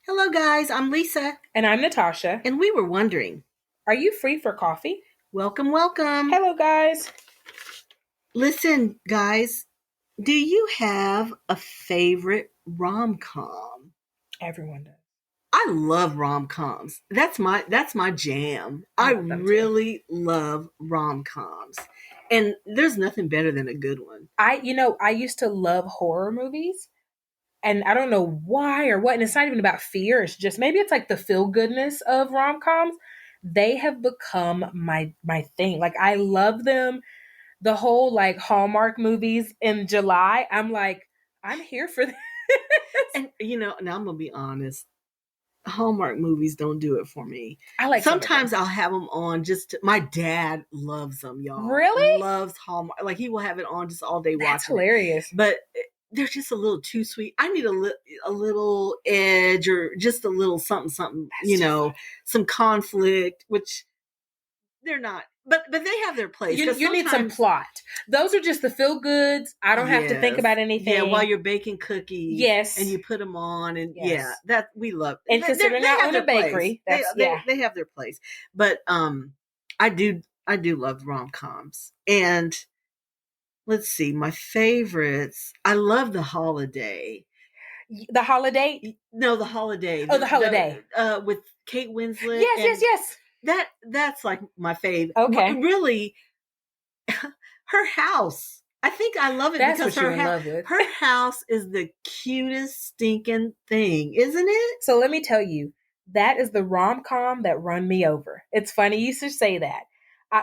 Hello, guys. I'm Lisa, And I'm Natasha. and we were wondering. Are you free for coffee? Welcome, welcome. Hello, guys. Listen, guys, do you have a favorite rom-com? Everyone does. I love rom-coms. That's my jam. I I love them too. really love rom-coms. And there's nothing better than a good one. I used to love horror movies, and I don't know why or what. And it's not even about fear. It's just maybe it's like the feel goodness of rom coms. They have become my thing. Like I love them. The whole like Hallmark movies in July. I'm here for this. And now I'm going to be honest. Hallmark movies don't do it for me. I like Sometimes I'll have them on my dad loves them, y'all. Really? Loves Hallmark. Like he will have it on just all day That's watching hilarious. it. But they're just a little too sweet. I need a little edge or just a little something, some conflict, which they're not. But they have their place. You need some plot. Those are just the feel goods. I don't have to think about anything. Yeah, while you're baking cookies. Yes. And you put them on, and yes. that we love. And considering they own a bakery, they have their place. But I do love rom-coms. And let's see, my favorites. I love The Holiday. The Holiday? No, The Holiday. Oh, The Holiday. With Kate Winslet. Yes. That's like my fave. Okay. Really, her house. I think I love it because her house is the cutest stinking thing, isn't it? So let me tell you, that is the rom-com that run me over. It's funny you should say that.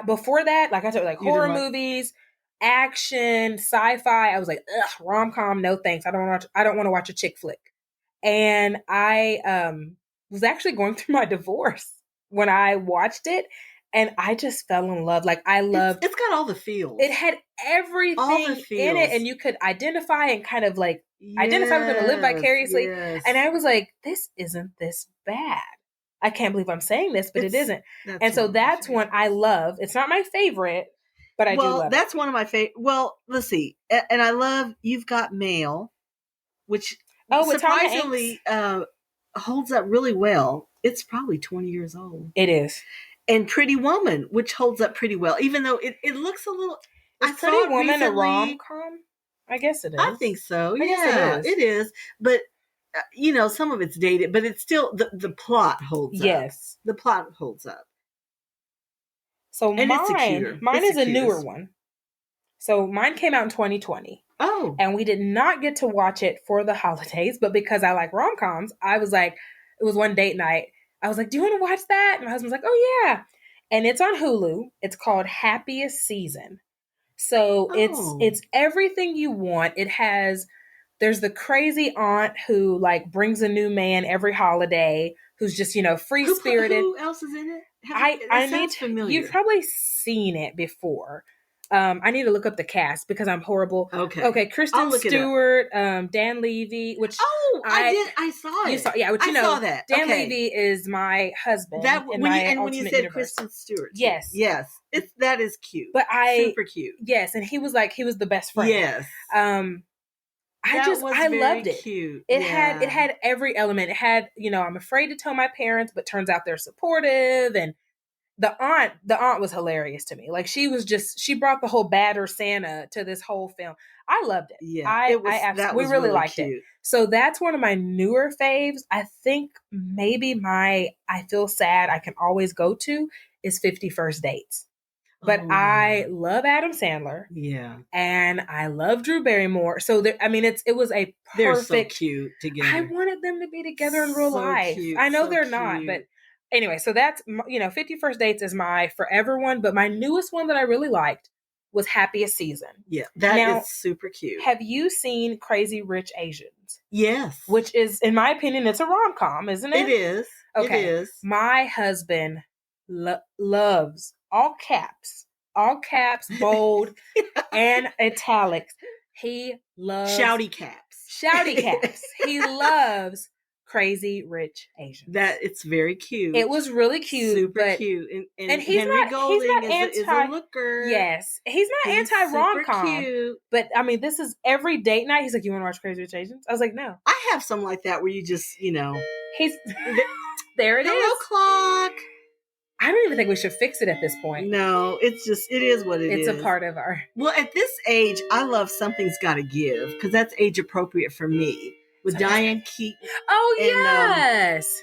Before that, like I told you, like horror movies, action, sci-fi, I was like, ugh, rom-com, no thanks. I don't want to watch a chick flick. And I was actually going through my divorce when I watched it, and I just fell in love. Like I loved it's got all the feels. It had everything in it, and you could identify and kind of like identify with them and live vicariously. Yes. And I was like, this isn't this bad. I can't believe I'm saying this, but it isn't. And so that's one I love. It's not my favorite, but I do love it. That's one of my favorite. Well, let's see. And I love You've Got Mail, which surprisingly holds up really well. It's probably 20 years old. It is. And Pretty Woman, which holds up pretty well, even though it looks a little... Is Pretty Woman a rom-com? I guess it is. I think so. Yeah, it is. But, some of it's dated, but it's still... The plot holds up. Yes. The plot holds up. So mine is a newer one. So mine came out in 2020. Oh. And we did not get to watch it for the holidays, but because I like rom-coms, I was like, it was one date night. I was like, do you want to watch that? And my husband's like, oh yeah. And it's on Hulu. It's called Happiest Season. So it's everything you want. There's the crazy aunt who like brings a new man every holiday, who's just, free-spirited. Who else is in it? I need familiar. You've probably seen it before. I need to look up the cast because I'm horrible. Okay. Kristen Stewart, Dan Levy, which I saw it. You saw, yeah, which I saw that. Dan Levy is my husband. When you said Kristen Stewart, yes, that is cute. But super cute. Yes, and he was the best friend. Yes. I loved it. Cute. It had every element. It had, I'm afraid to tell my parents, but turns out they're supportive. And the aunt was hilarious to me. Like she brought the whole batter Santa to this whole film. I loved it. Yeah, we really liked it. So that's one of my newer faves. I think maybe I feel sad I can always go to is 50 First Dates. But I love Adam Sandler. Yeah. And I love Drew Barrymore. So it was a perfect... They're so cute together. I wanted them to be together in real life. Cute, I know they're not, but anyway, so that's, 50 First Dates is my forever one. But my newest one that I really liked was Happiest Season. Yeah, that is super cute. Have you seen Crazy Rich Asians? Yes. Which is, in my opinion, it's a rom-com, isn't it? It is. Okay. It is. My husband loves... all caps, bold, and italics. He loves shouty caps. He loves Crazy Rich Asians. That it's very cute. It was really cute, super cute, and he's Henry Golding is a anti looker. Yes, he's not anti rom-com. Cute. But I mean, this is every date night. He's like, "You want to watch Crazy Rich Asians?" I was like, "No." I have some like that where you just he's there. It Hello, is. clock. I don't even think we should fix it at this point. No, it is what it is. It's a part of our. Well, at this age, I love Something's Gotta Give because that's age appropriate for me. With Diane Keaton. Oh, yes.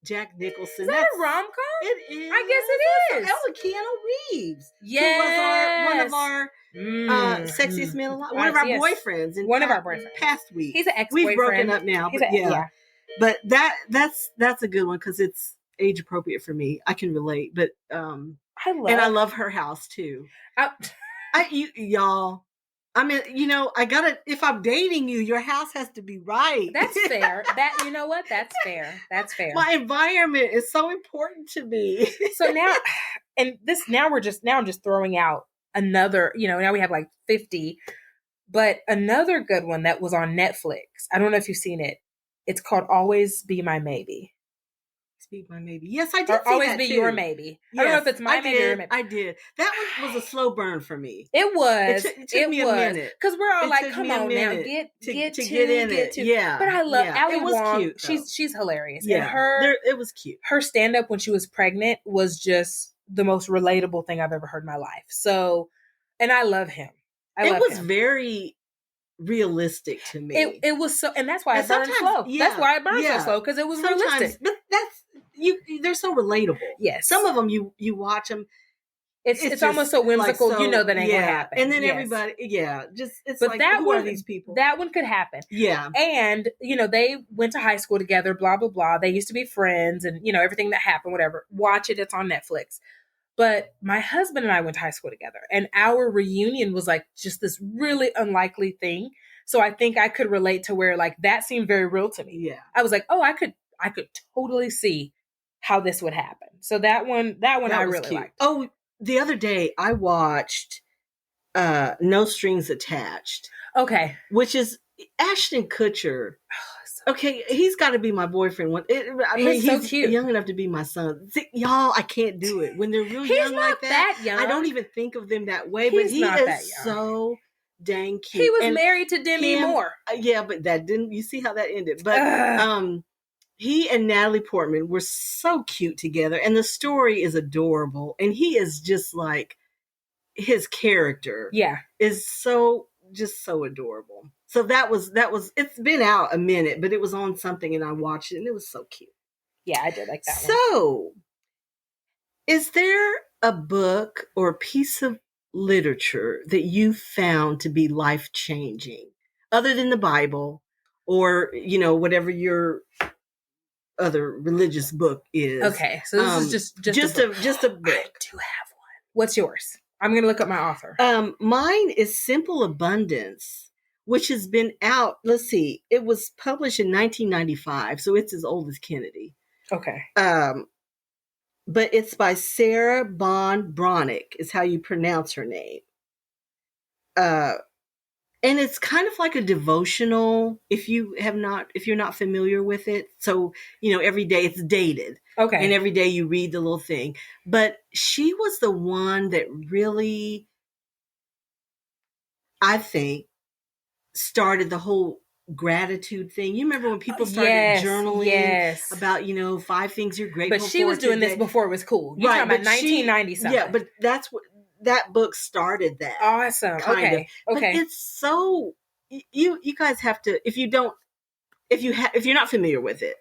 Jack Nicholson. Is that a rom-com? It is. I guess it is. Ella Keanu Reeves. Yes. Who was one of our sexiest men alive. One of our boyfriends. One of our boyfriends. Past week. He's an ex-boyfriend. We've broken up now. Yeah. But that's a good one because it's age appropriate for me. I can relate. But I love Her House too. Y'all. I mean, I gotta. If I'm dating you, your house has to be right. That's fair. You know what? That's fair. That's fair. My environment is so important to me. So now, I'm just throwing out another. Now we have like 50, but another good one that was on Netflix. I don't know if you've seen it. It's called Always Be My Maybe. Be my maybe. Yes, I did. Or Always Be Your Maybe. Yes, I don't know if it's my maybe or your maybe. I did. That one was a slow burn for me. It was. It took me a minute because we're all like, "Come on now, get in it." Yeah, but I love Ali Wong. Cute, she's hilarious. Yeah, and it was cute. Her stand up when she was pregnant was just the most relatable thing I've ever heard in my life. So, and I love him. It was very realistic to me. It was so, and that's why I burned slow. Yeah, that's why I burned so slow because it was realistic. But they're so relatable. Yes, some of them you watch them. It's almost so whimsical. That ain't gonna happen. And then everybody, it's but like, that who are these people? That one could happen. Yeah, and they went to high school together. Blah blah blah. They used to be friends, and everything that happened. Whatever. Watch it. It's on Netflix. But my husband and I went to high school together, and our reunion was like just this really unlikely thing. So I think I could relate to where like that seemed very real to me. Yeah, I was like, oh, I could totally see how this would happen. So that one I really liked. Oh, the other day I watched No Strings Attached. Okay, which is Ashton Kutcher. Okay, he's got to be my boyfriend. He's so cute. Young enough to be my son. See, y'all, I can't do it when they're real young like that. Young. I don't even think of them that way. But he is so dang cute. He was married to Demi Moore. Yeah, but that didn't. You see how that ended? But he and Natalie Portman were so cute together, and the story is adorable. And he is just like his character. Yeah, is so adorable. So that was it's been out a minute, but it was on something and I watched it and it was so cute. Yeah, I did like that one. So, is there a book or a piece of literature that you found to be life-changing other than the Bible or, whatever your other religious book is? Okay. So this is just a book. I do have one. What's yours? I'm going to look up my author. Mine is Simple Abundance, which has been out. Let's see. It was published in 1995, so it's as old as Kennedy. Okay. But it's by Sarah Bond Bronick, is how you pronounce her name. And it's kind of like a devotional if you're not familiar with it. So, every day it's dated. Okay. And every day you read the little thing. But she was the one that really, I think, started the whole gratitude thing. You remember when people started journaling about, 5 things you're grateful for. But she was doing this before it was cool. You're talking about 1990 something. Yeah, but that's what that book started that. Awesome. Kind of. Okay. But it's so you guys have to if you're not familiar with it,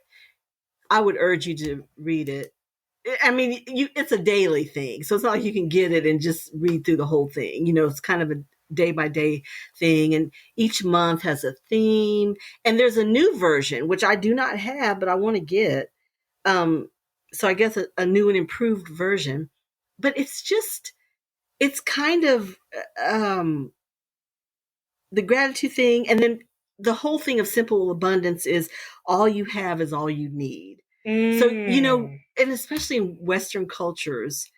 I would urge you to read it. I mean, it's a daily thing. So it's not like you can get it and just read through the whole thing. It's kind of a day by day thing. And each month has a theme. And there's a new version, which I do not have, but I want to get. So I guess a new and improved version. But it's kind of the gratitude thing. And then the whole thing of Simple Abundance is all you have is all you need. So, and especially in Western cultures,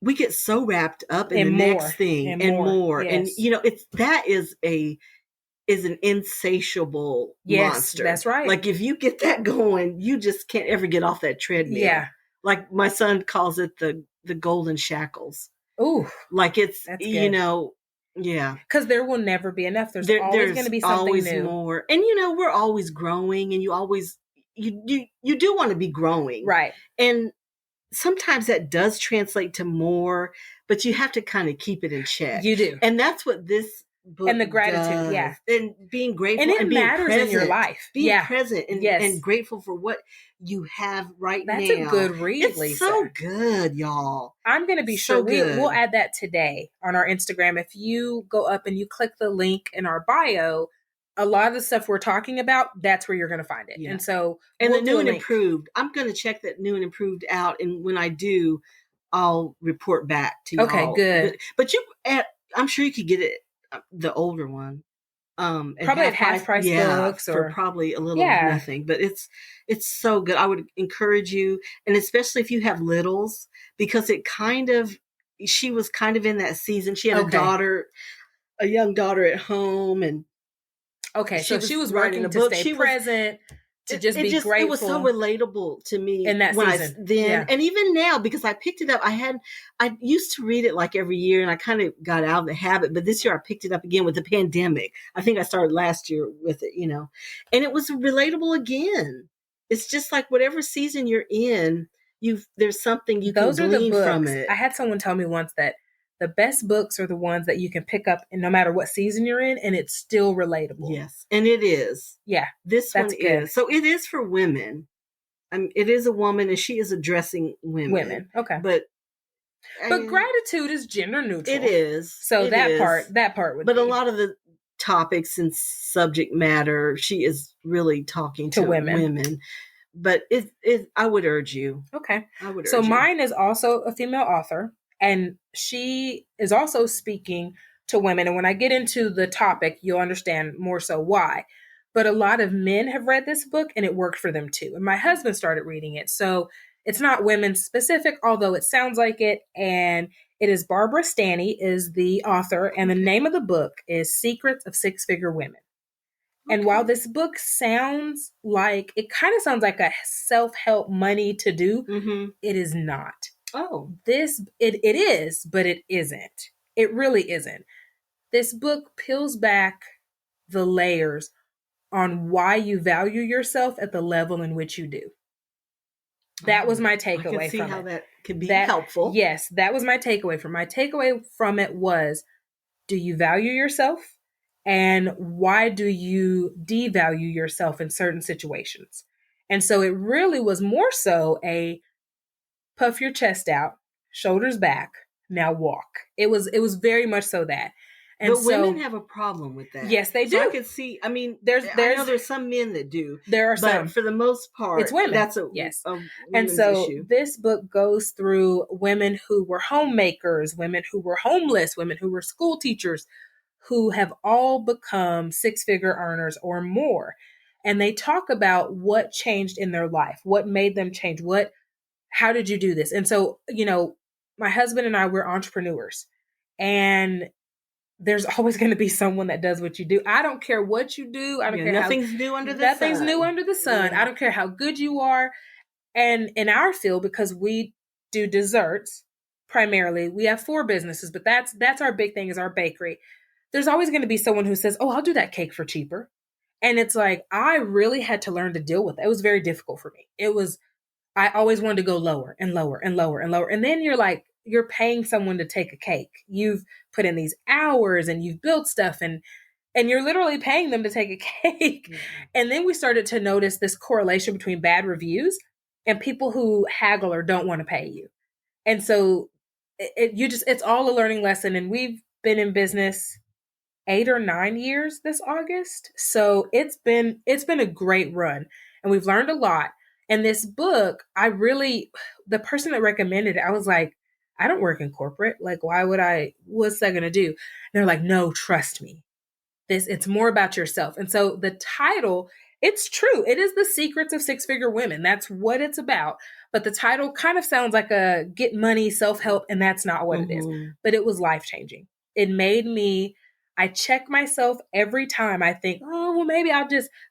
we get so wrapped up in the next thing and more. Yes. And, that is is an insatiable Yes, monster. that's right. Like if you get that going, you just can't ever get off that treadmill. Yeah. Like my son calls it the golden shackles. Ooh, like it's that's good. Yeah, because there will never be enough. There's always going to be something always new. more, and we're always growing, and you do want to be growing, Right. and sometimes that does translate to more, but you have to kind of keep it in check. You do. And that's what this book And the gratitude, does. yeah. And being grateful, And it being matters present, in your life. being present and, Yes. and grateful for what you have right That's now. a good read, it's Lisa. so good, y'all. I'm going to be So sure we'll add that today on our Instagram. If you go up and you click the link in our bio, a lot of the stuff we're talking about, that's where you're going to find it. Yeah. And so the new and improved, I'm going to check that new and improved out. And when I do, I'll report back to you. Okay, good. But I'm sure you could get it, the older one. Probably at half price books for probably a little nothing, but it's so good. I would encourage you, and especially if you have littles, because she was kind of in that season. She had a young daughter at home, and so she was working to stay present, to just be grateful. It was so relatable to me in that season. And even now, because I picked it up. I used to read it like every year, and I kind of got out of the habit. But this year, I picked it up again with the pandemic. I think I started last year with it, and it was relatable again. It's just like whatever season you're in, there's something you can glean from it. I had someone tell me once that the best books are the ones that you can pick up, and no matter what season you're in, and it's still relatable. Yes, and it is. Yeah, this one is. So it is for women. It is a woman, and she is addressing women. Okay, but gratitude is gender neutral. It is. So that part would. But a lot of the topics and subject matter, she is really talking to women. But I would urge you. Okay, I would. So mine is also a female author. And she is also speaking to women. And when I get into the topic, you'll understand more so why. But a lot of men have read this book, and it worked for them too. And my husband started reading it. So it's not women specific, although it sounds like it. And it is Barbara Stanny is the author. And the name of the book is Secrets of Six-Figure Women. Okay. And while this book kind of sounds like a self-help money to do, it is not. Oh, it is, but it isn't. It really isn't. This book peels back the layers on why you value yourself at the level in which you do. That was my takeaway from it. I can see how that could be helpful. Yes, that was my takeaway from it. My takeaway from it was, do you value yourself? And why do you devalue yourself in certain situations? And so it really was more so a puff your chest out, shoulders back, now walk. It was very much so that. And but women have a problem with that. Yes, they do. So I could see. I know there's some men that do. There are some, but for the most part, it's women. That's a and so issue. This book goes through women who were homemakers, women who were homeless, women who were school teachers, who have all become six-figure earners or more, and they talk about what changed in their life, what made them change, how did you do this? And so, my husband and I, we're entrepreneurs, and there's always going to be someone that does what you do. I don't care what you do. I don't care. Nothing's new under the sun. Nothing's new under the sun. Yeah. I don't care how good you are. And in our field, because we do desserts primarily, we have 4 businesses, but that's our big thing is our bakery. There's always going to be someone who says, "Oh, I'll do that cake for cheaper." And it's like, I really had to learn to deal with it. It was very difficult for me. I always wanted to go lower and lower and lower and lower. And then you're paying someone to take a cake. You've put in these hours and you've built stuff and you're literally paying them to take a cake. Mm-hmm. And then we started to notice this correlation between bad reviews and people who haggle or don't want to pay you. And so it's all a learning lesson. And we've been in business 8 or 9 years this August. So it's been a great run and we've learned a lot. And this book, the person that recommended it, I was like, I don't work in corporate. Like, what's that going to do? And they're like, no, trust me. It's more about yourself. And so the title, it's true. It is The Secrets of Six-Figure Women. That's what it's about. But the title kind of sounds like a get money, self-help, and that's not what it is. But it was life-changing. It made me I check myself every time. I think, oh, well, maybe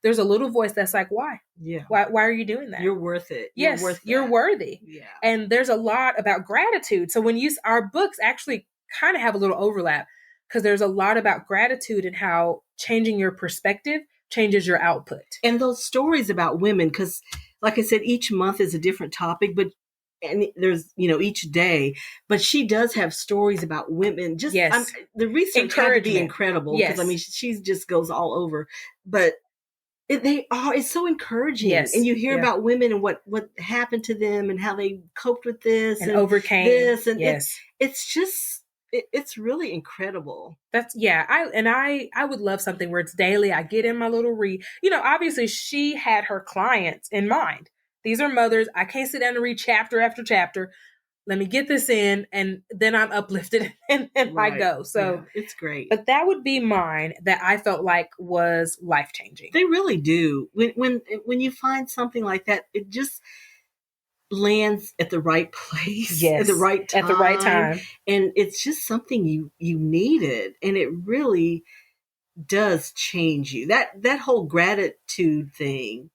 there's a little voice that's like, why? Yeah. Why are you doing that? You're worth it. Yes, you're worthy. Yeah. And there's a lot about gratitude. So when our books actually kind of have a little overlap, because there's a lot about gratitude and how changing your perspective changes your output. And those stories about women, because like I said, each month is a different topic, and there's, each day, but she does have stories about women. Just the research had to be incredible, because I mean, she just goes all over, but it's so encouraging. Yes. And you hear about women and what happened to them and how they coped with this and overcame this. And it's just, it's really incredible. I would love something where it's daily. I get in my little read. Obviously she had her clients in mind. These are mothers. I can't sit down and read chapter after chapter. Let me get this in, and then I'm uplifted and I go. So it's great. But that would be mine that I felt like was life-changing. They really do. When you find something like that, it just lands at the right place, at the right time. And it's just something you needed, and it really does change you. That whole gratitude thing,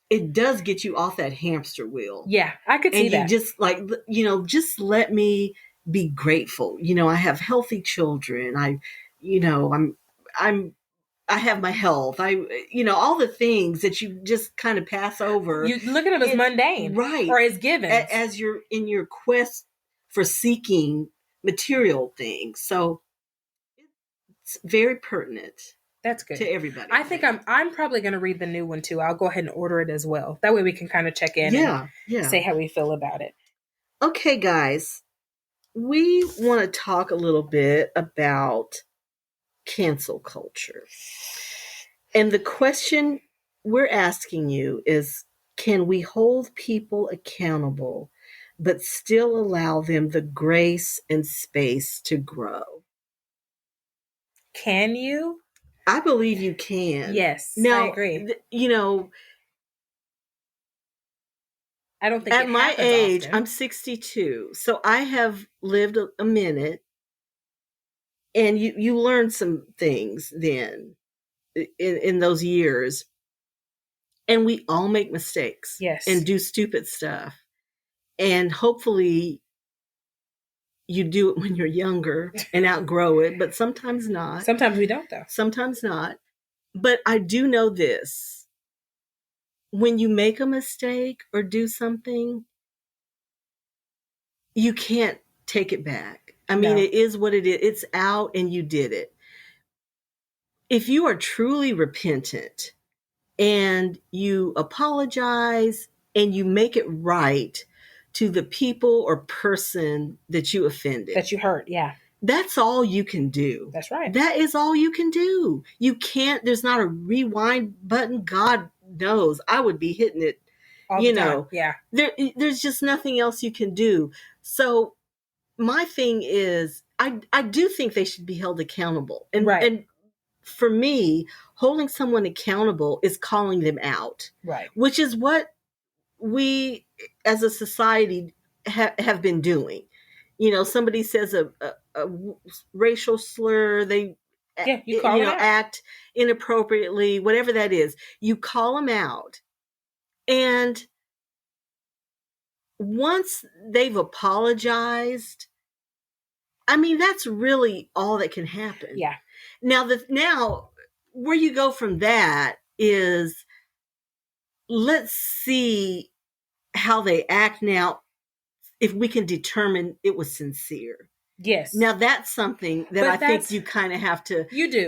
it does get you off that hamster wheel. Yeah, I could see that. And you just just let me be grateful. I have healthy children. I have my health. All the things that you just kind of pass over. You look at them as mundane. Right. Or as given. As you're in your quest for seeking material things. So it's very pertinent. That's good. To everybody. I think I'm probably going to read the new one too. I'll go ahead and order it as well. That way we can kind of check in and say how we feel about it. Okay, guys. We want to talk a little bit about cancel culture. And the question we're asking you is, can we hold people accountable but still allow them the grace and space to grow? Can you? I believe you can. Yes, now, I agree. I don't think at my age, often. I'm 62, so I have lived a minute, and you learn some things then in those years, and we all make mistakes, and do stupid stuff, and hopefully you do it when you're younger and outgrow it, but sometimes not. Sometimes we don't, though. Sometimes not. But I do know this. When you make a mistake or do something, you can't take it back. I mean, it is what it is. It's out and you did it. If you are truly repentant and you apologize and you make it right to the people or person that you offended, that you hurt, that's all you can do. That's right. That is all you can do. You can't, there's not a rewind button. God knows I would be hitting it all the time. Yeah. There's just nothing else you can do. So my thing is, I do think they should be held accountable. And for me, holding someone accountable is calling them out. Right. Which is what we as a society have been doing. Somebody says a racial slur, they you call them out. Act inappropriately, whatever that is, you call them out. And once they've apologized, I mean, that's really all that can happen. Yeah. Now where you go from that is, let's see how they act now, if we can determine it was sincere. Yes. Now that's something that I think you kind of have to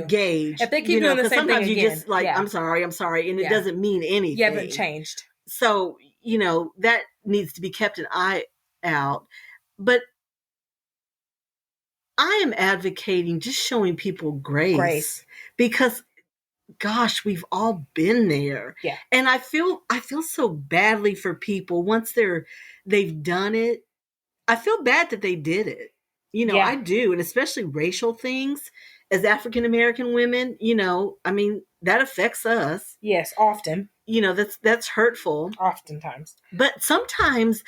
gauge. If they keep doing the same thing sometimes again, you just like, I'm sorry, and it doesn't mean anything. You haven't changed. So, that needs to be kept an eye out. But I am advocating just showing people grace. Because gosh, we've all been there. Yeah. And I feel so badly for people once they've done it. I feel bad that they did it. I do. And especially racial things as African American women, I mean, that affects us. Yes, often. That's hurtful. Oftentimes. But sometimes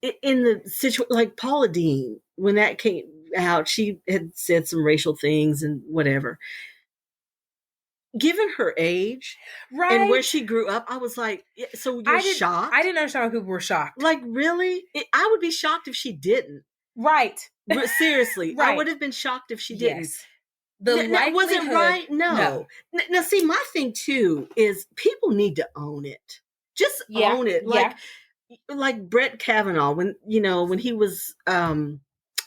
in the situation, like Paula Deen, when that came, out. She had said some racial things and whatever. Given her age, right, and where she grew up, I was like, so you're shocked? I didn't understand why people were shocked. Like, really? I would be shocked if she didn't. Right. Seriously, right. I would have been shocked if she didn't. Yes. The likelihood was it right? No. Now, see, my thing too is people need to own it. Just own it. Like Brett Kavanaugh, when he was when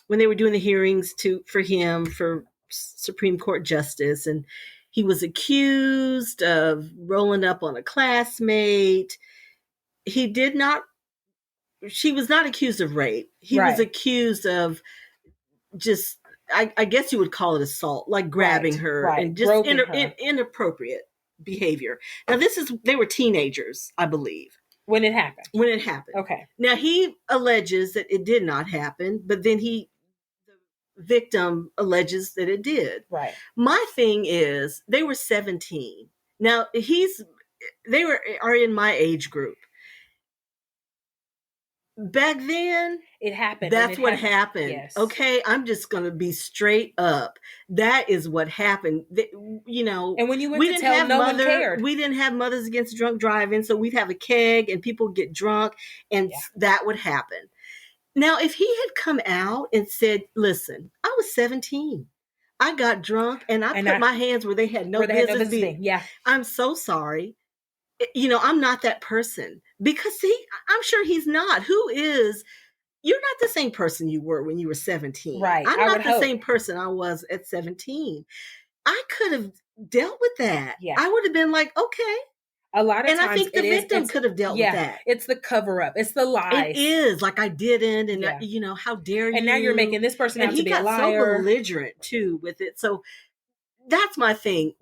they were doing the hearings for him for Supreme Court justice, and he was accused of rolling up on a classmate. She was not accused of rape. He was accused of just, I guess you would call it assault, like grabbing her and just inappropriate behavior. Now, they were teenagers, I believe. When it happened. Okay. Now, he alleges that it did not happen, but then the victim alleges that it did. Right. My thing is, they were 17. Now, they are in my age group. Back then, it happened. That's what happened. Yes. Okay, I'm just going to be straight up. That is what happened. And when you went to tell, no one cared. We didn't have Mothers Against Drunk Driving, so we'd have a keg and people get drunk, and that would happen. Now, if he had come out and said, "Listen, I was 17. I got drunk and I put my hands where they had no business being. Yeah, I'm so sorry. I'm not that person." Because I'm sure he's not. Who is? You're not the same person you were when you were 17. Right. I'm not the same person I was at 17. I could have dealt with that. Yeah. I would have been like, okay. A lot of times, I think the victim could have dealt with that. It's the cover up. It's the lies. It is like, I didn't, and how dare you? And now you're making this person out to be a liar. And he got so belligerent too with it. So that's my thing.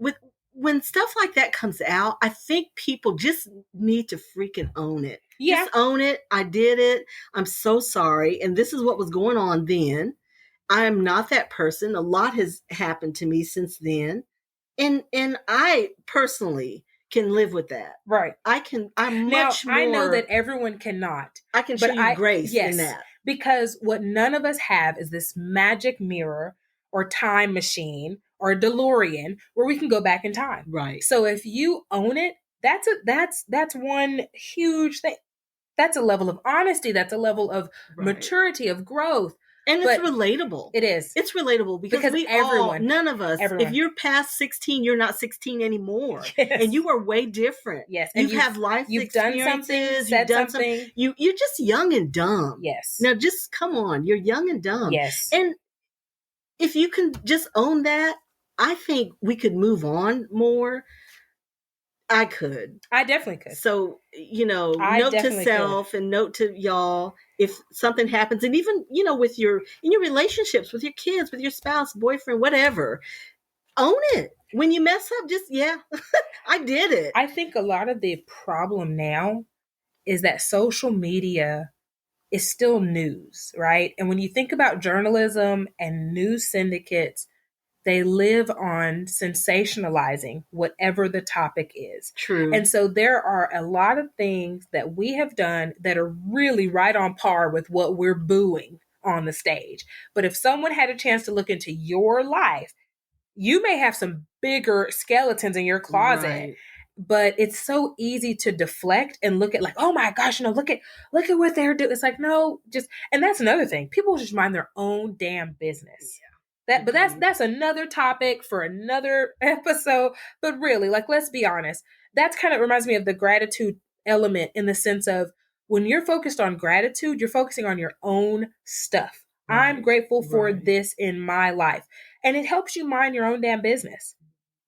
When stuff like that comes out, I think people just need to freaking own it. Yeah. Just own it. I did it. I'm so sorry. And this is what was going on then. I am not that person. A lot has happened to me since then. And I personally can live with that. Right. I'm much more. I know that everyone cannot. I can show you grace in that. Because what none of us have is this magic mirror or time machine or a DeLorean where we can go back in time. Right. So if you own it, that's one huge thing. That's a level of honesty. That's a level of maturity, of growth. And it's relatable. It is. It's relatable because none of us, if you're past 16, you're not 16 anymore. Yes. And you are way different. Yes. And you have life experiences. Done something, said something. You're just young and dumb. Yes. Now just come on. You're young and dumb. Yes. And if you can just own that, I think we could move on more. I could. I definitely could. So, note to self and note to y'all, if something happens, and even, in your relationships with your kids, with your spouse, boyfriend, whatever, own it. When you mess up, just, I did it. I think a lot of the problem now is that social media is still news, right? And when you think about journalism and news syndicates, they live on sensationalizing whatever the topic is. True. And so there are a lot of things that we have done that are really right on par with what we're booing on the stage. But if someone had a chance to look into your life, you may have some bigger skeletons in your closet. Right. But it's so easy to deflect and look at like, oh my gosh, look at what they're doing. It's like, no, and that's another thing. People just mind their own damn business. Yeah. But that's another topic for another episode. But really, let's be honest. That's kind of reminds me of the gratitude element in the sense of when you're focused on gratitude, you're focusing on your own stuff. Right. I'm grateful for this in my life. And it helps you mind your own damn business.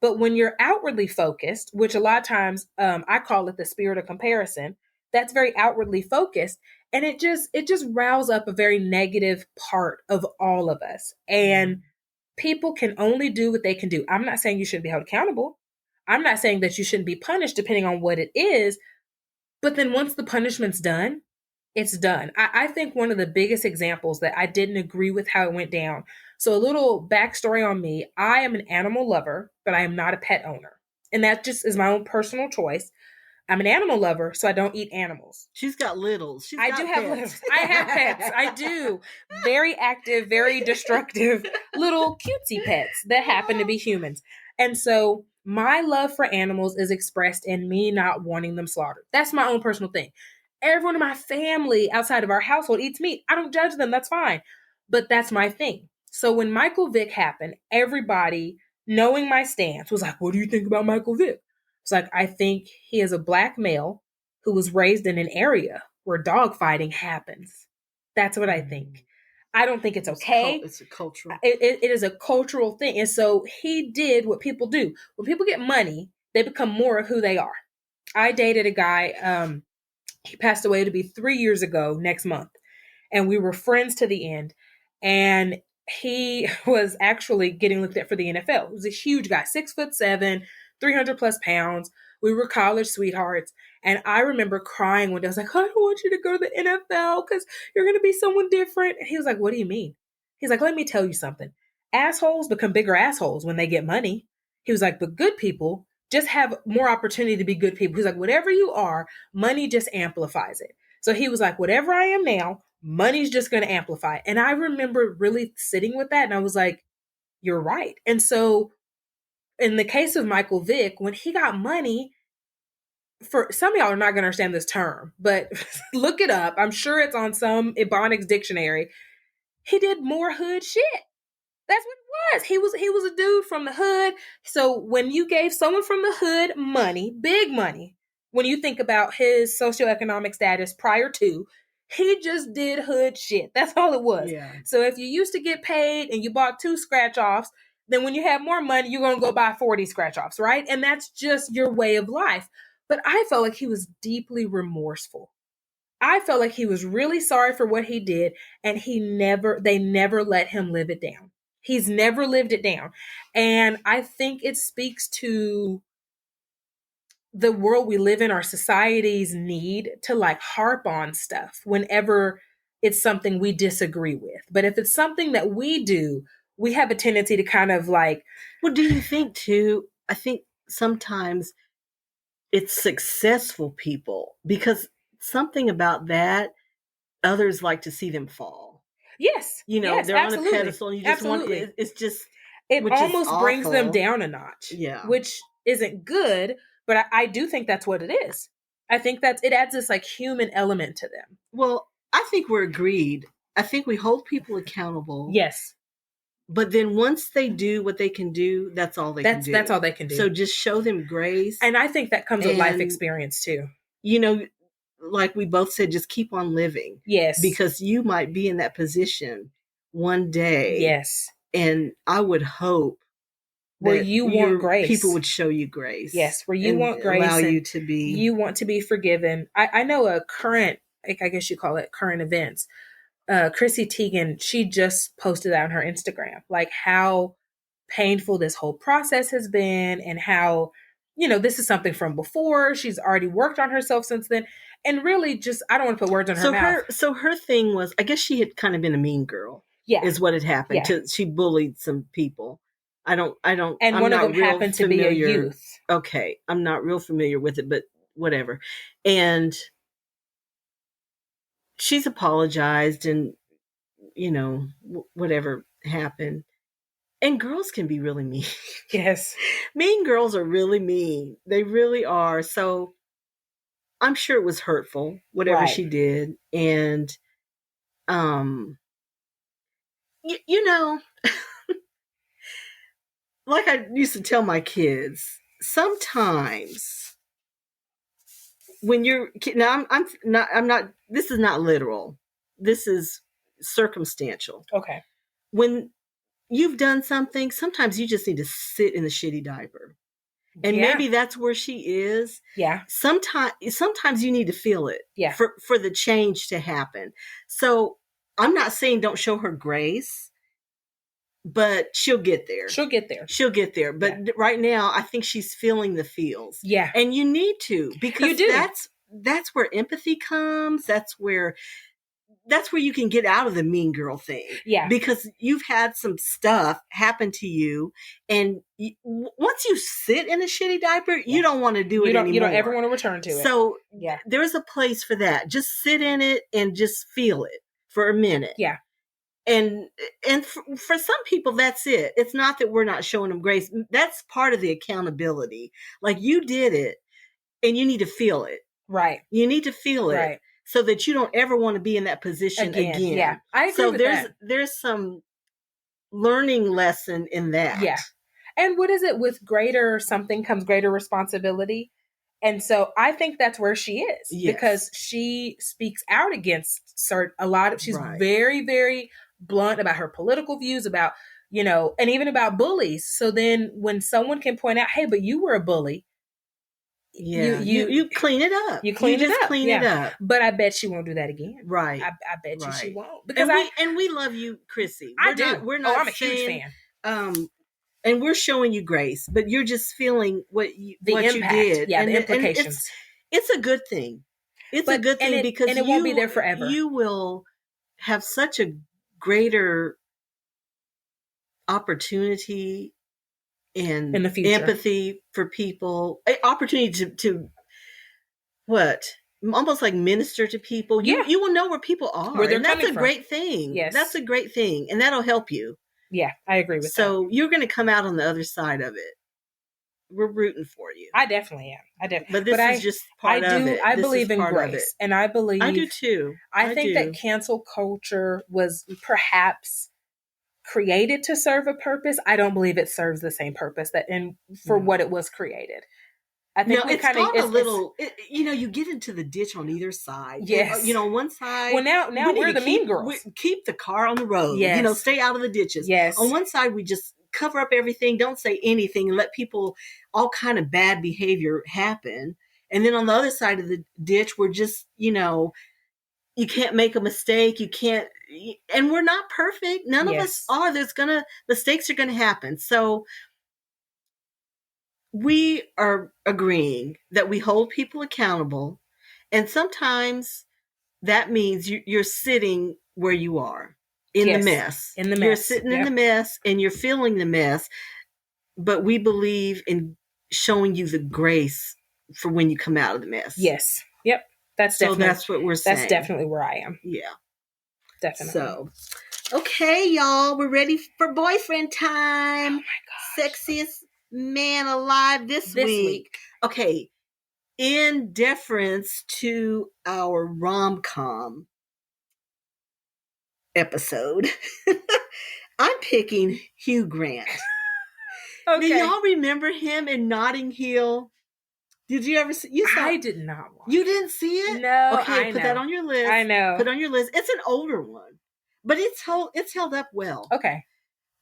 But when you're outwardly focused, which a lot of times I call it the spirit of comparison, that's very outwardly focused. And it just riles up a very negative part of all of us. And people can only do what they can do. I'm not saying you shouldn't be held accountable. I'm not saying that you shouldn't be punished depending on what it is. But then once the punishment's done, it's done. I think one of the biggest examples that I didn't agree with how it went down. So a little backstory on me. I am an animal lover, but I am not a pet owner. And that just is my own personal choice. I'm an animal lover, so I don't eat animals. She's got littles. She's I got do have pets. littles. I have pets. I do. Very active, very destructive little cutesy pets that happen to be humans. And so my love for animals is expressed in me not wanting them slaughtered. That's my own personal thing. Everyone in my family outside of our household eats meat. I don't judge them. That's fine. But that's my thing. So when Michael Vick happened, everybody, knowing my stance, was like, what do you think about Michael Vick? It's like, I think he is a black male who was raised in an area where dog fighting happens. That's what I think. I don't think it's okay. It's a cultural. It is a cultural thing. And so he did what people do. When people get money, they become more of who they are. I dated a guy, he passed away to be 3 years ago next month. And we were friends to the end. And he was actually getting looked at for the NFL. He was a huge guy, 6'7", 300 plus pounds. We were college sweethearts. And I remember crying one day. I was like, I don't want you to go to the NFL because you're going to be someone different. And he was like, what do you mean? He's like, let me tell you something. Assholes become bigger assholes when they get money. He was like, but good people just have more opportunity to be good people. He's like, whatever you are, money just amplifies it. So he was like, whatever I am now, money's just going to amplify. And I remember really sitting with that. And I was like, you're right. And so in the case of Michael Vick, when he got money, for some of y'all are not going to understand this term, but look it up. I'm sure it's on some Ebonics dictionary. He did more hood shit. That's what it was. He was a dude from the hood. So when you gave someone from the hood money, big money, when you think about his socioeconomic status prior to, he just did hood shit. That's all it was. Yeah. So if you used to get paid and you bought 2 scratch offs, then when you have more money, you're going to go buy 40 scratch offs, right? And that's just your way of life. But I felt like he was deeply remorseful. I felt like he was really sorry for what he did, and they never let him live it down. He's never lived it down. And I think it speaks to the world we live in, our society's need to like harp on stuff whenever it's something we disagree with. But if it's something that we do, we have a tendency to kind of like. Well, do you think too? I think sometimes it's successful people, because something about that, others like to see them fall. Yes. Yes, they're absolutely on a pedestal and you just absolutely. want it's just it almost brings them down a notch. Yeah. Which isn't good, but I do think that's what it is. I think it adds this like human element to them. Well, I think we're agreed. I think we hold people accountable. Yes. But then once they do what they can do, that's all they can do. That's all they can do. So just show them grace. And I think that comes with life experience too. Like we both said, just keep on living. Yes. Because you might be in that position one day. Yes. And I would hope where you want grace. People would show you grace. Yes, where you want grace. Allow you to be. You want to be forgiven. I know a current, I guess you call it current events. Chrissy Teigen, she just posted that on her Instagram, like how painful this whole process has been and how, this is something from before. She's already worked on herself since then. And really just, I don't want to put words in her mouth. So her thing was, I guess she had kind of been a mean girl. Yeah. Is what had happened. Yeah. She bullied some people. And I'm one of them happened to be a youth. Okay. I'm not real familiar with it, but whatever. And she's apologized and, whatever happened. And girls can be really mean. Yes. Mean girls are really mean. They really are. So I'm sure it was hurtful, whatever she did. And, like I used to tell my kids, sometimes when you're now, I'm not, this is not literal. This is circumstantial. Okay. When you've done something, sometimes you just need to sit in the shitty diaper. And maybe that's where she is. Yeah. Sometimes you need to feel it. Yeah. For the change to happen. So I'm not saying don't show her grace, but she'll get there. But right now, I think she's feeling the feels. Yeah. And you need to, because that's where empathy comes. That's where that's where you can get out of the mean girl thing. Yeah. Because you've had some stuff happen to you, and once you sit in a shitty diaper, you don't want to do it anymore. You don't ever want to return to it. So there's a place for that. Just sit in it and just feel it for a minute. Yeah. And for some people, that's it. It's not that we're not showing them grace. That's part of the accountability. Like, you did it, and you need to feel it. Right. You need to feel it. Right. So that you don't ever want to be in that position again. Yeah, I agree with that. So there's some learning lesson in that. Yeah. And what is it? With greater something comes greater responsibility. And so I think that's where she is. Yes. Because she speaks out against a lot of, she's very, very blunt about her political views, about, and even about bullies. So then when someone can point out, hey, but you were a bully. Yeah, you clean it up. You clean it up. But I bet she won't do that again. Right. I bet you she won't. Because we love you, Chrissy. I do. We're not I'm a huge fan. And we're showing you grace, but you're just feeling what you did. Yeah, the implications. And it's a good thing. It's a good thing because it won't be there forever. You will have such a greater opportunity and in the future, empathy for people, opportunity to what? Almost like minister to people. You will know where people are. Where they're and coming that's a great thing. Yes. That's a great thing. And that'll help you. Yeah, I agree with that. So you're going to come out on the other side of it. We're rooting for you. I definitely am. But this is just part of it. I believe in grace. And I believe... I do too. I think that cancel culture was perhaps created to serve a purpose. I don't believe it serves the same purpose for what it was created. I think you get into the ditch on either side. Yes. One side. Well, now we're the mean girls. Keep the car on the road. Yes. Stay out of the ditches. Yes. On one side, we just cover up everything, don't say anything, and let people, all kind of bad behavior happen. And then on the other side of the ditch, we're just, you can't make a mistake. You can't, and we're not perfect. None of us are. Mistakes are going to happen. So we are agreeing that we hold people accountable. And sometimes that means you're sitting where you are in the mess. You're sitting in the mess and you're feeling the mess. But we believe in showing you the grace for when you come out of the mess. Yes. Yep. That's what we're saying. That's definitely where I am. Yeah. Definitely. So, okay, y'all, we're ready for boyfriend time. Oh my gosh. Sexiest man alive this week. Okay. In deference to our rom-com episode, I'm picking Hugh Grant. Okay. Do y'all remember him in Notting Hill? Did you ever see? I did not watch. You didn't see it? No. Okay, put that on your list. I know. Put on your list. It's an older one, but it's held up well. Okay.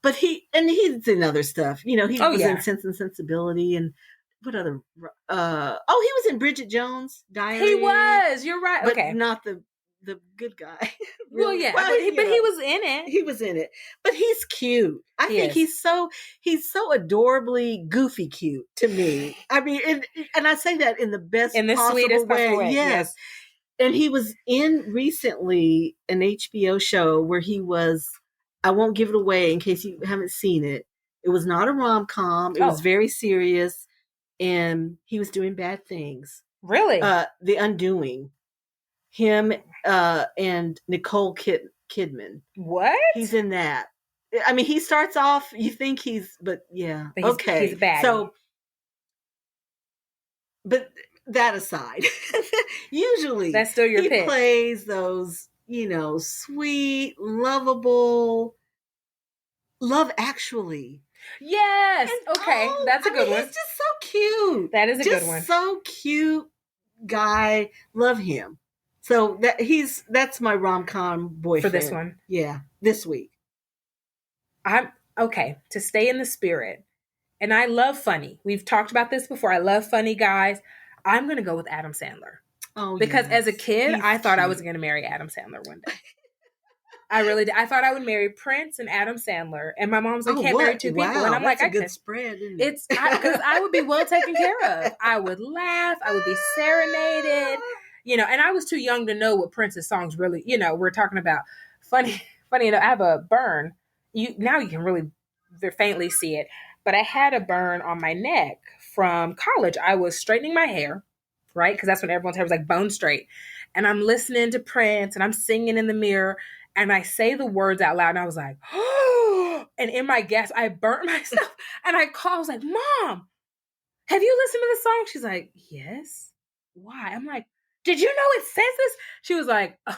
But he's in other stuff. He was in Sense and Sensibility and what other? He was in Bridget Jones' Diary. He was. You're right. But okay, not the good guy. Well, yeah, but he was in it. He was in it, but he's cute. I think he's so adorably goofy cute to me. I mean, and I say that in the best, in the sweetest way. Yes. And he was in recently an HBO show where he was. I won't give it away in case you haven't seen it. It was not a rom-com. It was very serious, and he was doing bad things. Really? The Undoing. Him and Nicole Kidman. What? He's in that. I mean, he starts off, you think but okay. He's bad. So, but that aside, usually that's still your pick. He plays those, sweet, lovable, Love Actually. Yes. And, okay. That's a good one. He's just so cute. That is a good one. So cute guy. Love him. So that's my rom-com boyfriend. For this one. Yeah. This week. I'm okay. To stay in the spirit. And I love funny. We've talked about this before. I love funny guys. I'm going to go with Adam Sandler. Oh, because as a kid, I thought I was going to marry Adam Sandler one day. I really did. I thought I would marry Prince and Adam Sandler. And my mom's like, can't marry two people. And I'm like, I good spread, isn't it? It's because I would be well taken care of. I would laugh. I would be serenaded. And I was too young to know what Prince's songs really, we're talking about. Funny, funny enough, I have a burn. Now you can really faintly see it, but I had a burn on my neck from college. I was straightening my hair, right? Because that's when everyone's hair was like bone straight. And I'm listening to Prince and I'm singing in the mirror and I say the words out loud and I was like, oh, and in my guess, I burnt myself and I called, I was like, Mom, have you listened to the song? She's like, yes. Why? I'm like, did you know it says this? She was like, oh,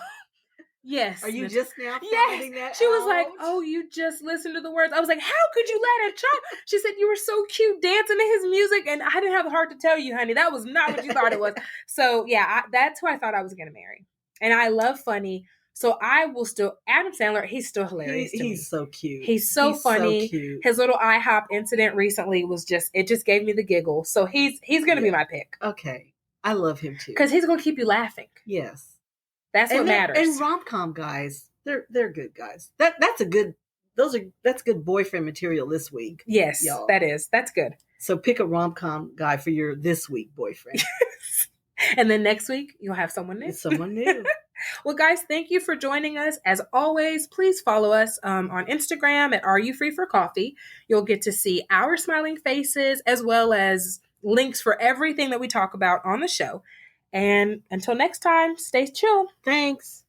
yes. Are you just now finding that She was out? like, oh, you just listened to the words. I was like, how could you let a child? She said, you were so cute dancing to his music. And I didn't have the heart to tell you, honey, that was not what you thought it was. So yeah, that's who I thought I was going to marry. And I love funny. So I will still, Adam Sandler, he's still hilarious to me. He's so cute. He's so funny. So cute. His little IHOP incident recently was it just gave me the giggle. So he's going to be my pick. Okay. I love him too. Because he's going to keep you laughing. Yes. That's what matters. And rom-com guys, they're good guys. That's good boyfriend material this week. Yes, y'all. That's good. So pick a rom-com guy for your this week boyfriend. And then next week you'll have someone new. Someone new. Well, guys, thank you for joining us. As always, please follow us on Instagram at Are You Free for Coffee. You'll get to see our smiling faces as well as links for everything that we talk about on the show. And until next time, stay chill. Thanks.